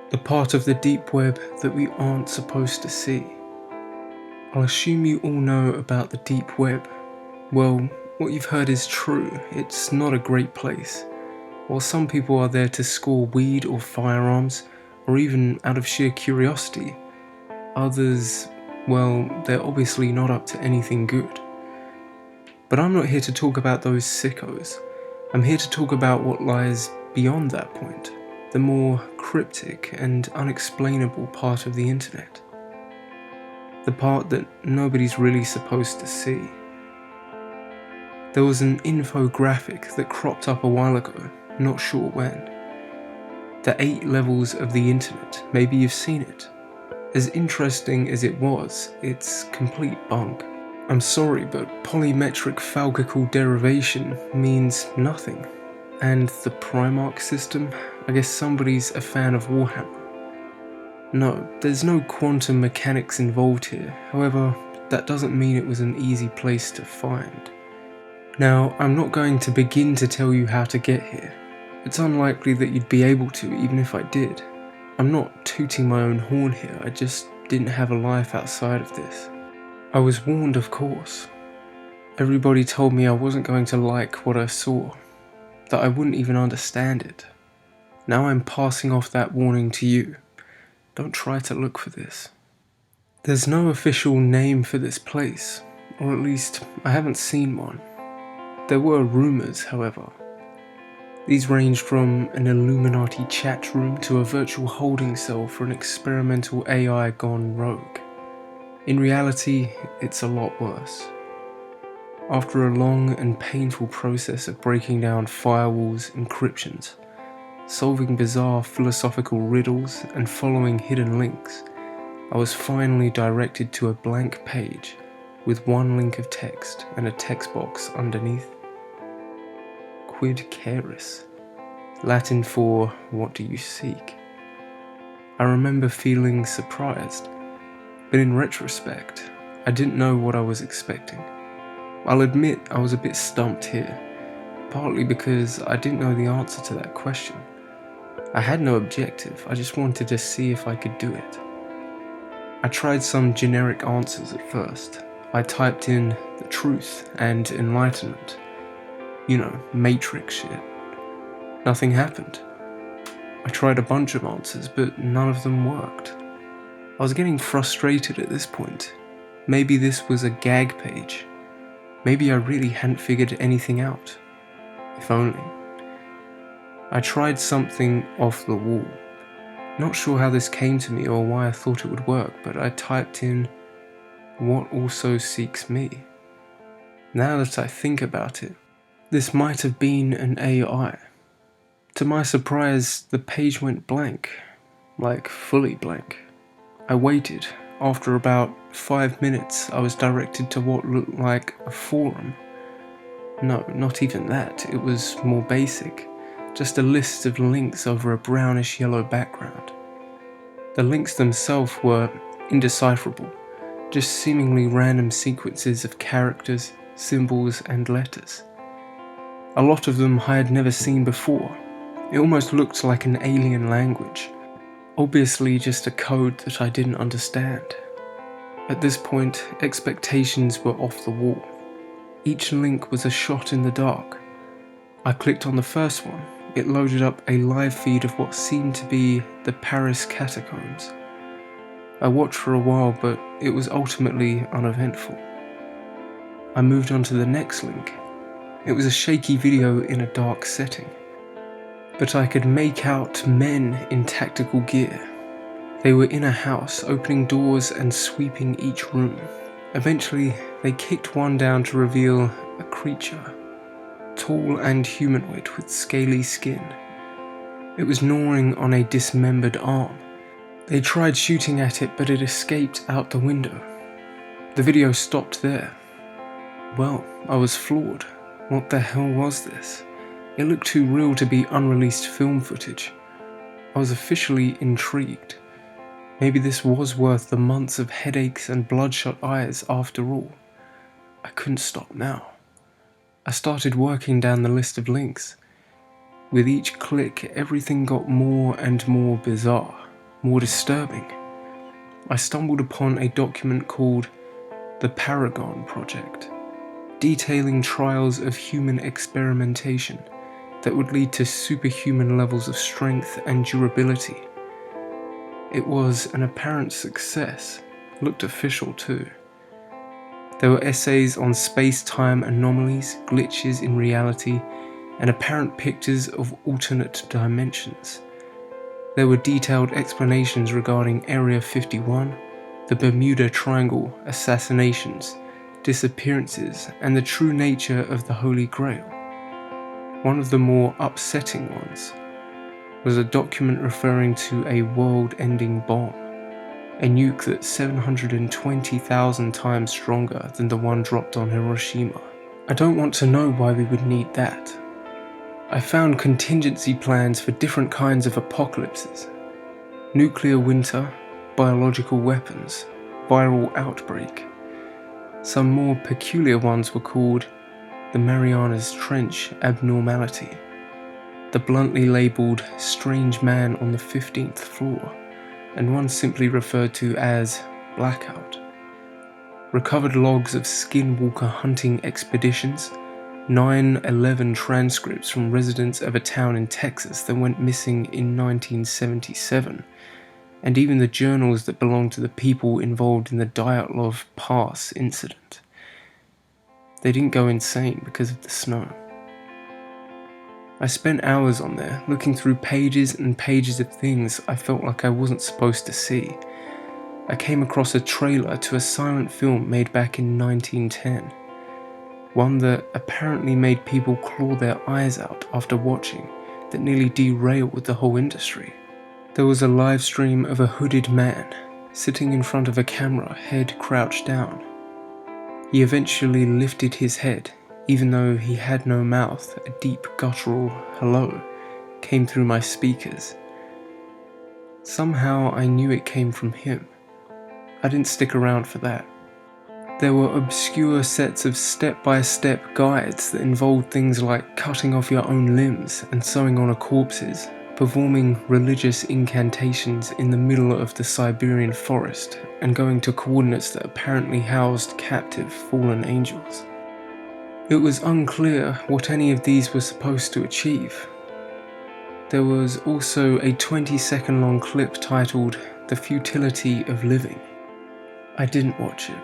the part of the deep web that we aren't supposed to see. I'll assume you all know about the deep web. Well, what you've heard is true. It's not a great place. While some people are there to score weed or firearms, or even out of sheer curiosity, others, well, they're obviously not up to anything good. But I'm not here to talk about those sickos. I'm here to talk about what lies beyond that point, the more cryptic and unexplainable part of the internet. The part that nobody's really supposed to see. There was an infographic that cropped up a while ago, not sure when. The 8 levels of the internet, maybe you've seen it. As interesting as it was, it's complete bunk. I'm sorry, but polymetric falcical derivation means nothing. And the Primarch system? I guess somebody's a fan of Warhammer. No, there's no quantum mechanics involved here. However, that doesn't mean it was an easy place to find. Now, I'm not going to begin to tell you how to get here. It's unlikely that you'd be able to, even if I did. I'm not tooting my own horn here, I just didn't have a life outside of this. I was warned, of course. Everybody told me I wasn't going to like what I saw, that I wouldn't even understand it. Now I'm passing off that warning to you. Don't try to look for this. There's no official name for this place, or at least I haven't seen one. There were rumours, however. These ranged from an Illuminati chat room to a virtual holding cell for an experimental AI gone rogue. In reality, it's a lot worse. After a long and painful process of breaking down firewalls, encryptions, solving bizarre philosophical riddles, and following hidden links, I was finally directed to a blank page with one link of text and a text box underneath. Quid caris, Latin for what do you seek? I remember feeling surprised, but in retrospect, I didn't know what I was expecting. I'll admit I was a bit stumped here, partly because I didn't know the answer to that question. I had no objective, I just wanted to see if I could do it. I tried some generic answers at first. I typed in the truth and enlightenment. You know, Matrix shit. Nothing happened. I tried a bunch of answers, but none of them worked. I was getting frustrated at this point. Maybe this was a gag page. Maybe I really hadn't figured anything out. If only. I tried something off the wall. Not sure how this came to me or why I thought it would work, but I typed in, "What also seeks me?" Now that I think about it, this might have been an AI. To my surprise, the page went blank. Like, fully blank. I waited. After about 5 minutes, I was directed to what looked like a forum. No, not even that. It was more basic. Just a list of links over a brownish yellow background. The links themselves were indecipherable, just seemingly random sequences of characters, symbols, and letters. A lot of them I had never seen before. It almost looked like an alien language. Obviously just a code that I didn't understand. At this point, expectations were off the wall. Each link was a shot in the dark. I clicked on the first one. It loaded up a live feed of what seemed to be the Paris catacombs. I watched for a while, but it was ultimately uneventful. I moved on to the next link. It was a shaky video in a dark setting, but I could make out men in tactical gear. They were in a house, opening doors and sweeping each room. Eventually, they kicked one down to reveal a creature, tall and humanoid with scaly skin. It was gnawing on a dismembered arm. They tried shooting at it, but it escaped out the window. The video stopped there. Well, I was floored. What the hell was this? It looked too real to be unreleased film footage. I was officially intrigued. Maybe this was worth the months of headaches and bloodshot eyes after all. I couldn't stop now. I started working down the list of links. With each click, everything got more and more bizarre. more disturbing. I stumbled upon a document called the Paragon Project, detailing trials of human experimentation that would lead to superhuman levels of strength and durability. It was an apparent success, looked official too. There were essays on space-time anomalies, glitches in reality, and apparent pictures of alternate dimensions. There were detailed explanations regarding Area 51, the Bermuda Triangle assassinations, disappearances, and the true nature of the Holy Grail. One of the more upsetting ones was a document referring to a world-ending bomb, a nuke that's 720,000 times stronger than the one dropped on Hiroshima. I don't want to know why we would need that. I found contingency plans for different kinds of apocalypses. Nuclear winter, biological weapons, viral outbreak. Some more peculiar ones were called the Marianas Trench abnormality, the bluntly labelled strange man on the 15th floor, and one simply referred to as blackout. Recovered logs of skinwalker hunting expeditions, 9/11 transcripts from residents of a town in Texas that went missing in 1977, and even the journals that belonged to the people involved in the Dyatlov Pass incident. They didn't go insane because of the snow. I spent hours on there, looking through pages and pages of things I felt like I wasn't supposed to see. I came across a trailer to a silent film made back in 1910. One that apparently made people claw their eyes out after watching, that nearly derailed the whole industry. There was a live stream of a hooded man, sitting in front of a camera, head crouched down. He eventually lifted his head, even though he had no mouth. A deep guttural hello came through my speakers. Somehow I knew it came from him. I didn't stick around for that. There were obscure sets of step-by-step guides that involved things like cutting off your own limbs and sewing on corpses, performing religious incantations in the middle of the Siberian forest, and going to coordinates that apparently housed captive fallen angels. It was unclear what any of these were supposed to achieve. There was also a 20-second long clip titled "The Futility of Living." I didn't watch it.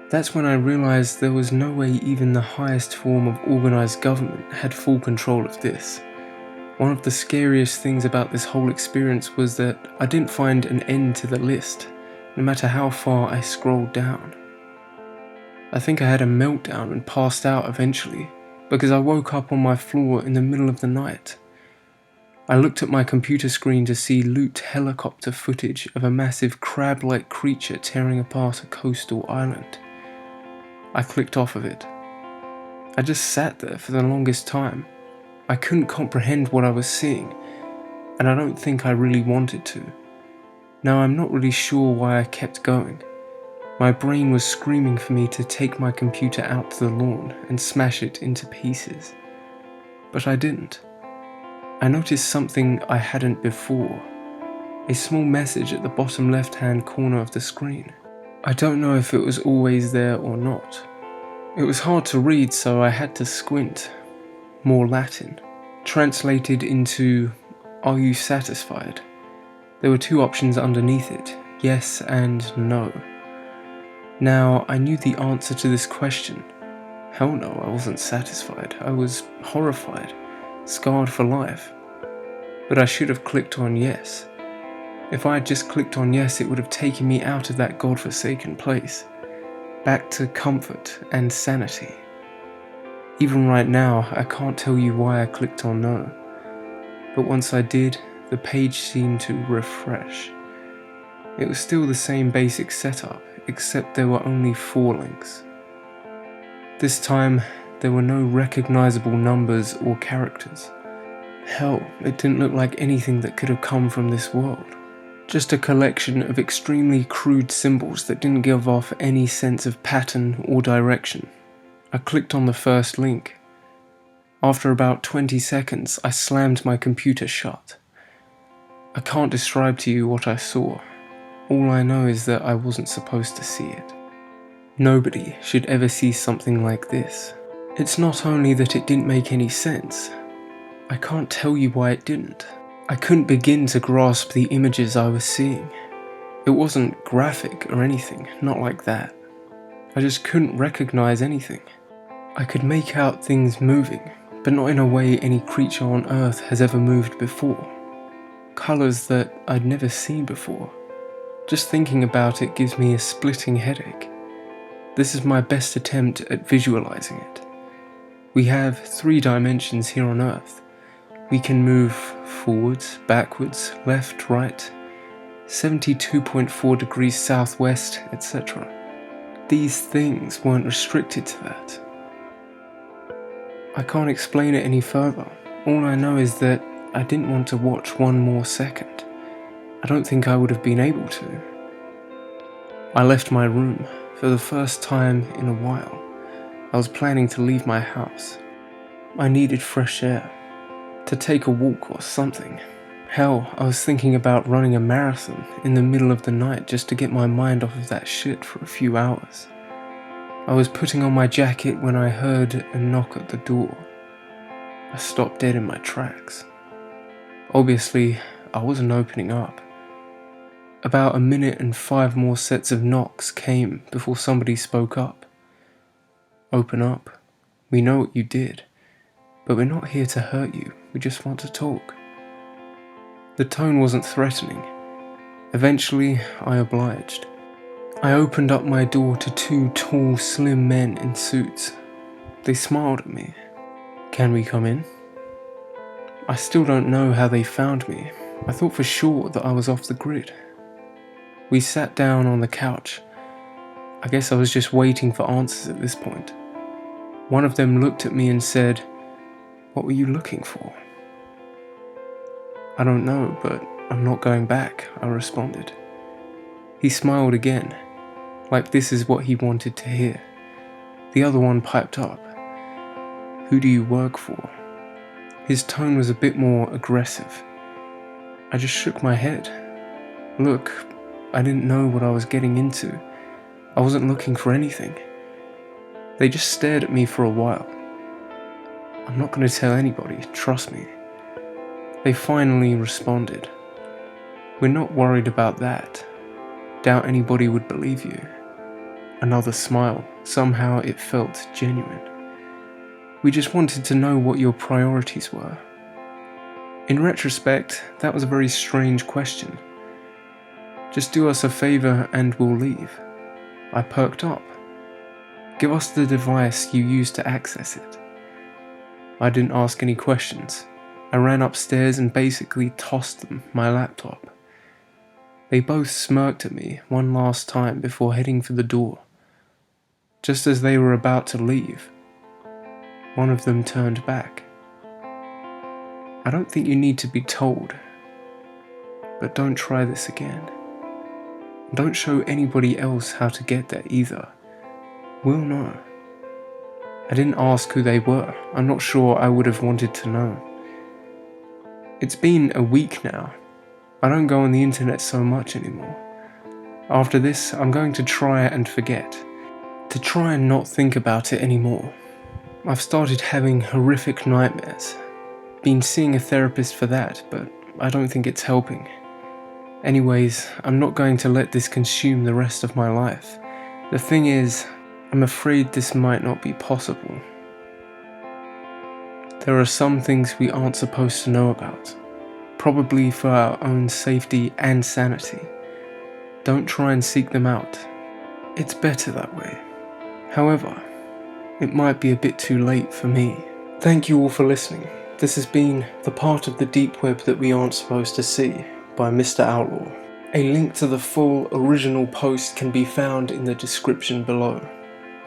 That's when I realized there was no way even the highest form of organized government had full control of this. One of the scariest things about this whole experience was that I didn't find an end to the list, no matter how far I scrolled down. I think I had a meltdown and passed out eventually, because I woke up on my floor in the middle of the night. I looked at my computer screen to see loot helicopter footage of a massive crab-like creature tearing apart a coastal island. I clicked off of it. I just sat there for the longest time. I couldn't comprehend what I was seeing, and I don't think I really wanted to. Now I'm not really sure why I kept going. My brain was screaming for me to take my computer out to the lawn and smash it into pieces. But I didn't. I noticed something I hadn't before. A small message at the bottom left-hand corner of the screen. I don't know if it was always there or not. It was hard to read, so I had to squint. More Latin. Translated into, "Are you satisfied?" There were two options underneath it, yes and no. Now, I knew the answer to this question. Hell no, I wasn't satisfied. I was horrified, scarred for life. But I should have clicked on yes. If I had just clicked on yes, it would have taken me out of that godforsaken place, back to comfort and sanity. Even right now, I can't tell you why I clicked on no. But once I did, the page seemed to refresh. It was still the same basic setup, except there were only 4 links. This time, there were no recognizable numbers or characters. Hell, it didn't look like anything that could have come from this world. Just a collection of extremely crude symbols that didn't give off any sense of pattern or direction. I clicked on the first link. After about 20 seconds, I slammed my computer shut. I can't describe to you what I saw. All I know is that I wasn't supposed to see it. Nobody should ever see something like this. It's not only that it didn't make any sense, I can't tell you why it didn't. I couldn't begin to grasp the images I was seeing. It wasn't graphic or anything, not like that. I just couldn't recognize anything. I could make out things moving, but not in a way any creature on Earth has ever moved before. Colors that I'd never seen before. Just thinking about it gives me a splitting headache. This is my best attempt at visualizing it. We have 3 dimensions here on Earth. We can move forwards, backwards, left, right, 72.4 degrees southwest, etc. These things weren't restricted to that. I can't explain it any further. All I know is that I didn't want to watch one more second. I don't think I would have been able to. I left my room for the first time in a while. I was planning to leave my house. I needed fresh air, to take a walk or something. Hell, I was thinking about running a marathon in the middle of the night just to get my mind off of that shit for a few hours. I was putting on my jacket when I heard a knock at the door. I stopped dead in my tracks. Obviously, I wasn't opening up. About a minute and 5 more sets of knocks came before somebody spoke up. Open up. We know what you did, but we're not here to hurt you. We just want to talk. The tone wasn't threatening. Eventually, I obliged. I opened up my door to 2 tall, slim men in suits. They smiled at me. Can we come in? I still don't know how they found me. I thought for sure that I was off the grid. We sat down on the couch. I guess I was just waiting for answers at this point. One of them looked at me and said, "What were you looking for?" "I don't know, but I'm not going back," I responded. He smiled again, like this is what he wanted to hear. The other one piped up, "Who do you work for?" His tone was a bit more aggressive. I just shook my head. Look, I didn't know what I was getting into. I wasn't looking for anything. They just stared at me for a while. "I'm not going to tell anybody, trust me." They finally responded, "We're not worried about that. Doubt anybody would believe you." Another smile. Somehow it felt genuine. "We just wanted to know what your priorities were." In retrospect, that was a very strange question. "Just do us a favor and we'll leave." I perked up. "Give us the device you use to access it." I didn't ask any questions. I ran upstairs and basically tossed them my laptop. They both smirked at me one last time before heading for the door. Just as they were about to leave, one of them turned back. "I don't think you need to be told, but don't try this again. Don't show anybody else how to get there either. We'll know." I didn't ask who they were. I'm not sure I would have wanted to know. It's been a week now. I don't go on the internet so much anymore. After this, I'm going to try and forget. To try and not think about it anymore. I've started having horrific nightmares. Been seeing a therapist for that, but I don't think it's helping. Anyways, I'm not going to let this consume the rest of my life. The thing is, I'm afraid this might not be possible. There are some things we aren't supposed to know about, probably for our own safety and sanity. Don't try and seek them out. It's better that way. However, it might be a bit too late for me. Thank you all for listening. This has been The Part of the Deep Web That We Aren't Supposed to See by Mr. Outlaw. A link to the full original post can be found in the description below.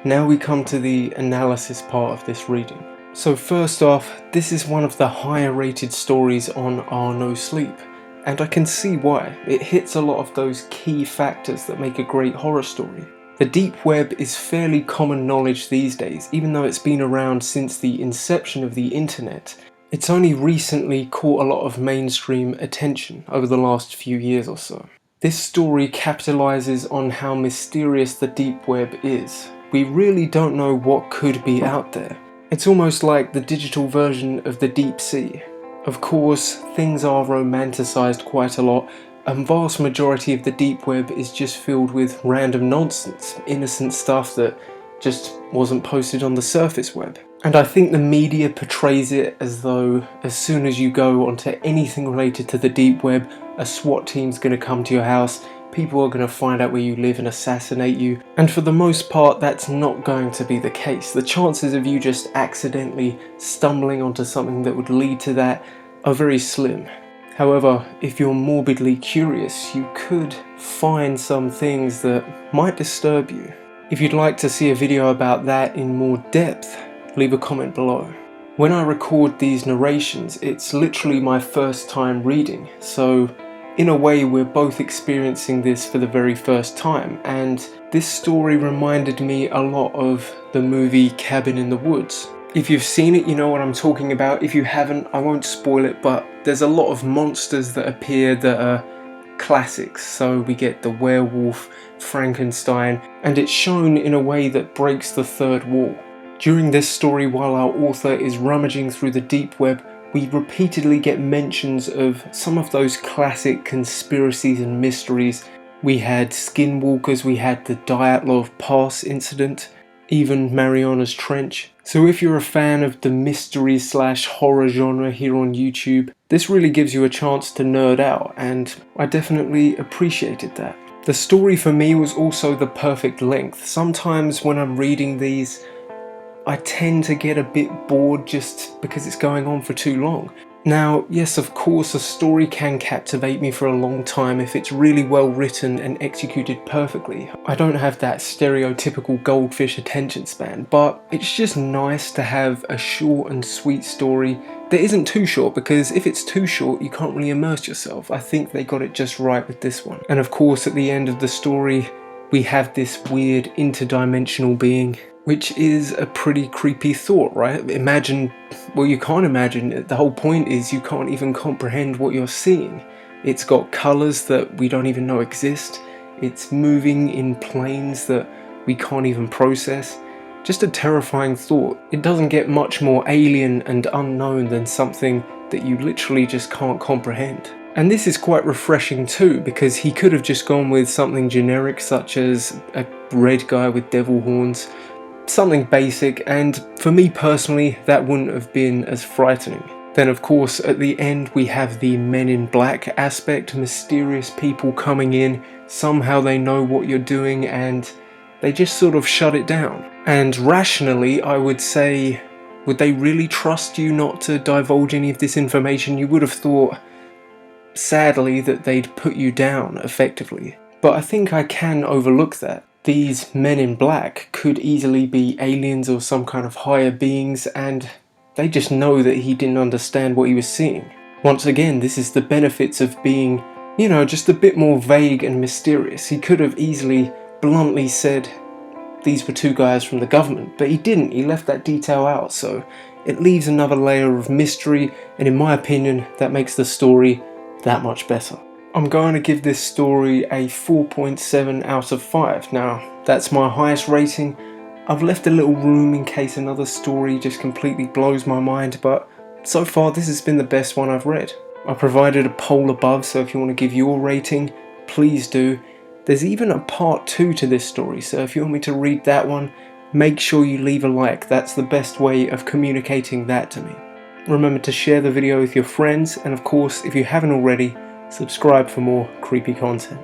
Now we come to the analysis part of this reading. So first off, this is one of the higher rated stories on our NoSleep, and I can see why. It hits a lot of those key factors that make a great horror story. The deep web is fairly common knowledge these days, even though it's been around since the inception of the internet. It's only recently caught a lot of mainstream attention over the last few years or so. This story capitalizes on how mysterious the deep web is. We really don't know what could be out there. It's almost like the digital version of the deep sea. Of course, things are romanticized quite a lot. A vast majority of the deep web is just filled with random nonsense, innocent stuff that just wasn't posted on the surface web. And I think the media portrays it as though as soon as you go onto anything related to the deep web, a SWAT team's going to come to your house, people are going to find out where you live and assassinate you. And for the most part, that's not going to be the case. The chances of you just accidentally stumbling onto something that would lead to that are very slim. However, if you're morbidly curious, you could find some things that might disturb you. If you'd like to see a video about that in more depth, leave a comment below. When I record these narrations, it's literally my first time reading, so in a way we're both experiencing this for the very first time, and this story reminded me a lot of the movie Cabin in the Woods. If you've seen it, you know what I'm talking about. If you haven't, I won't spoil it, but there's a lot of monsters that appear that are classics. So we get the werewolf, Frankenstein, and it's shown in a way that breaks the third wall. During this story, while our author is rummaging through the deep web, we repeatedly get mentions of some of those classic conspiracies and mysteries. We had skinwalkers, we had the Dyatlov Pass incident, even Mariana's Trench. So if you're a fan of the mystery/horror genre here on YouTube, this really gives you a chance to nerd out, and I definitely appreciated that. The story for me was also the perfect length. Sometimes when I'm reading these, I tend to get a bit bored just because it's going on for too long. Now, yes, of course, a story can captivate me for a long time if it's really well written and executed perfectly. I don't have that stereotypical goldfish attention span, but it's just nice to have a short and sweet story that isn't too short, because if it's too short, you can't really immerse yourself. I think they got it just right with this one. And of course, at the end of the story, we have this weird interdimensional being, which is a pretty creepy thought, right? Imagine, well, you can't imagine, the whole point is you can't even comprehend what you're seeing. It's got colours that we don't even know exist. It's moving in planes that we can't even process. Just a terrifying thought. It doesn't get much more alien and unknown than something that you literally just can't comprehend. And this is quite refreshing too, because he could have just gone with something generic such as a red guy with devil horns, something basic, and for me personally that wouldn't have been as frightening. Then of course at the end we have the Men in Black aspect, mysterious people coming in, somehow they know what you're doing and they just sort of shut it down. And rationally I would say, would they really trust you not to divulge any of this information? You would have thought, sadly, that they'd put you down effectively. But I think I can overlook that. These Men in Black could easily be aliens or some kind of higher beings, and they just know that he didn't understand what he was seeing. Once again, this is the benefits of being, you know, just a bit more vague and mysterious. He could have easily bluntly said these were two guys from the government, but he didn't. He left that detail out, so it leaves another layer of mystery, and in my opinion, that makes the story that much better. I'm going to give this story a 4.7 out of 5. Now, that's my highest rating. I've left a little room in case another story just completely blows my mind, but so far this has been the best one I've read. I provided a poll above, so if you want to give your rating, please do. There's even a part 2 to this story, so if you want me to read that one, make sure you leave a like. That's the best way of communicating that to me. Remember to share the video with your friends, and of course, if you haven't already, subscribe for more creepy content.